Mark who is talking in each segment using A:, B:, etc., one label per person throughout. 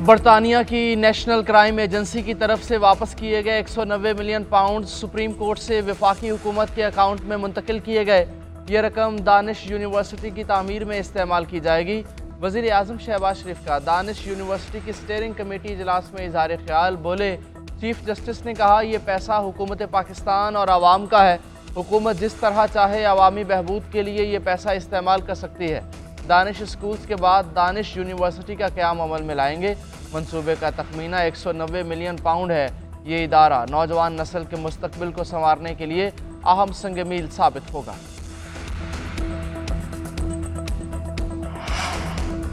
A: बरतानिया की national crime agency की तरफ से वापस किए गए 190 मिलियन पाउंड सुप्रीम कोर्ट से वफाकी हुकूमत के अकाउंट में मुंतकिल किए गए। ये रकम दानिश यूनिवर्सिटी की तामीर में इस्तेमाल की जाएगी। वज़ीर आज़म शहबाज शरीफ का दानिश यूनिवर्सिटी की स्टीयरिंग कमेटी इजलास में इज़हार ख्याल। बोले, चीफ जस्टिस ने कहा, यह पैसा हुकूमत पाकिस्तान और आवाम का है। हुकूमत जिस तरह चाहे अवामी बहबूद के लिए ये पैसा इस्तेमाल कर सकती है। दानिश स्कूल्स के बाद दानिश यूनिवर्सिटी का क़याम अमल में लाएंगे। मंसूबे का तखमीना 190 मिलियन पाउंड है। ये इदारा नौजवान नस्ल के मुस्तकबिल को संवारने के लिए अहम संग मील साबित होगा।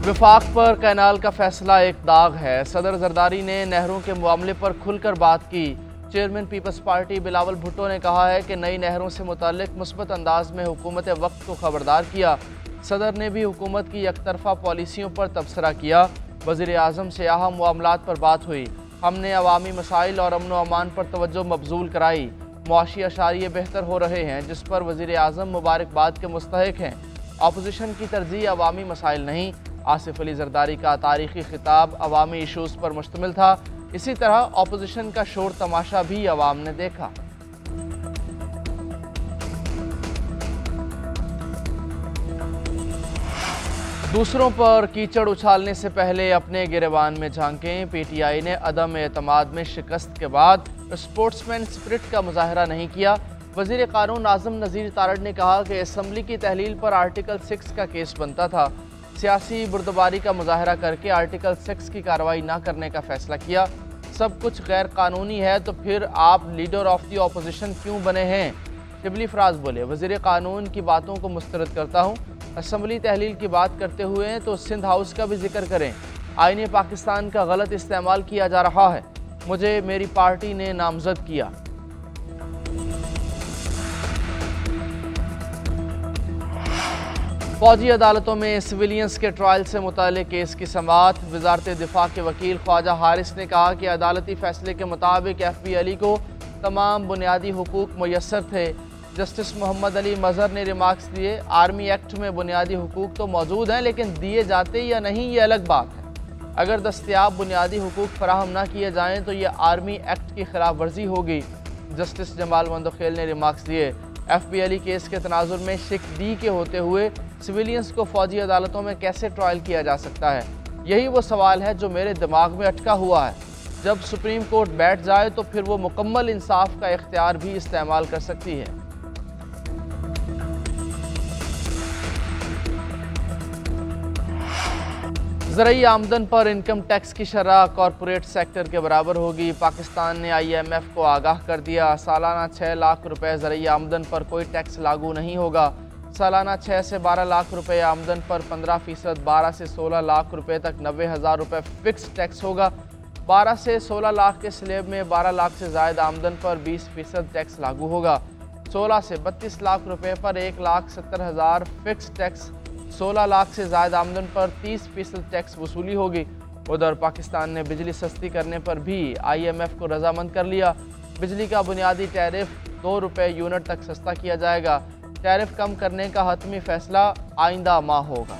A: वफाक पर कैनाल का फैसला एक दाग है। सदर जरदारी ने नहरों के मामले पर खुलकर बात की। चेयरमैन पीपल्स पार्टी बिलावल भुट्टो ने कहा है कि नई नहरों से मुताल्लिक मुस्बत अंदाज में हुकूमत वक्त को खबरदार किया। सदर ने भी हुकूमत की एकतरफा पॉलिसियों पर तबसरा किया। वज़ीर आज़म से अहम मामलात पर बात हुई। हमने अवामी मसाइल और अमन व अमान पर तवज्जो मबजूल कराई। मुआशी अशारिये बेहतर हो रहे हैं, जिस पर वज़ीर आज़म मुबारकबाद के मुस्तहिक हैं। अपोजिशन की तरजीह अवामी मसाइल नहीं। आसिफ अली जरदारी का तारीखी खिताब अवामी इशूज़ पर मुश्तमिल था। इसी तरह अपोजिशन का शोर तमाशा भी अवाम ने देखा। दूसरों पर कीचड़ उछालने से पहले अपने गिरेबान में झांकें। पीटीआई ने अदम एतमाद में शिकस्त के बाद स्पोर्ट्समैन स्पिरिट का मुजाहरा नहीं किया। वज़ीर कानून आज़म नज़ीर तारड़ ने कहा कि असम्बली की तहलील पर आर्टिकल 6 का केस बनता था। सियासी बुर्दबारी का मुजाहरा करके आर्टिकल 6 की कार्रवाई न करने का फैसला किया। सब कुछ गैर कानूनी है तो फिर आप लीडर ऑफ द अपोजिशन क्यों बने हैं? शिबली फराज बोले, वज़ीर कानून की बातों को मुस्तरद करता हूँ। असम्बली तहलील की बात करते हुए तो सिंध हाउस का भी जिक्र करें। आईने पाकिस्तान का गलत इस्तेमाल किया जा रहा है। मुझे मेरी पार्टी ने नामजद किया। फौजी अदालतों में सिविलियंस के ट्रायल से मुताल्लिक केस की समाअत। वज़ारत दिफा के वकील ख्वाजा हारिस ने कहा कि अदालती फैसले के मुताबिक FB अली को तमाम बुनियादी हुकूक मुयस्सर थे। जस्टिस मोहम्मद अली मजहर ने रिमार्क्स दिए, आर्मी एक्ट में बुनियादी हुकूक तो मौजूद हैं, लेकिन दिए जाते या नहीं ये अलग बात है। अगर दस्तयाब बुनियादी हुकूक फराहम ना किए जाएँ तो ये आर्मी एक्ट की खिलाफ वर्जी होगी। जस्टिस जमाल मंदोखेल ने रिमार्क्स दिए, FB अली केस के तनाजुर में शिक डी के होते हुए सिविलियंस को फौजी अदालतों में कैसे ट्रायल किया जा सकता है? यही वो सवाल है जो मेरे दिमाग में अटका हुआ है। जब सुप्रीम कोर्ट बैठ जाए तो फिर वो मुकम्मल इंसाफ का इख्तियार भी इस्तेमाल कर सकती है। ज़रई आमदन पर इनकम टैक्स की शरह कॉरपोरेट सेक्टर के बराबर होगी। पाकिस्तान ने IMF को आगाह कर दिया, सालाना 6 लाख रुपए ज़रई आमदन पर कोई टैक्स लागू नहीं होगा। सालाना 6 से 12 लाख रुपए आमदन पर 15%, 12 से 16 लाख रुपए तक 90,000 रुपये फ़िक्स टैक्स होगा। 12 से 16 लाख के स्लेब में 12 लाख से ज़ायद आमदन पर 20% टैक्स लागू होगा। 16 से 32 लाख रुपए पर 1,70,000 फ़िक्स टैक्स। 16 लाख से ज़ायद आमदन पर 30% टैक्स वसूली होगी। उधर पाकिस्तान ने बिजली सस्ती करने पर भी IMF को रजामंद कर लिया। बिजली का बुनियादी टैरिफ 2 रुपये यूनिट तक सस्ता किया जाएगा। टैरिफ कम करने का हतमी फैसला आइंदा माह होगा।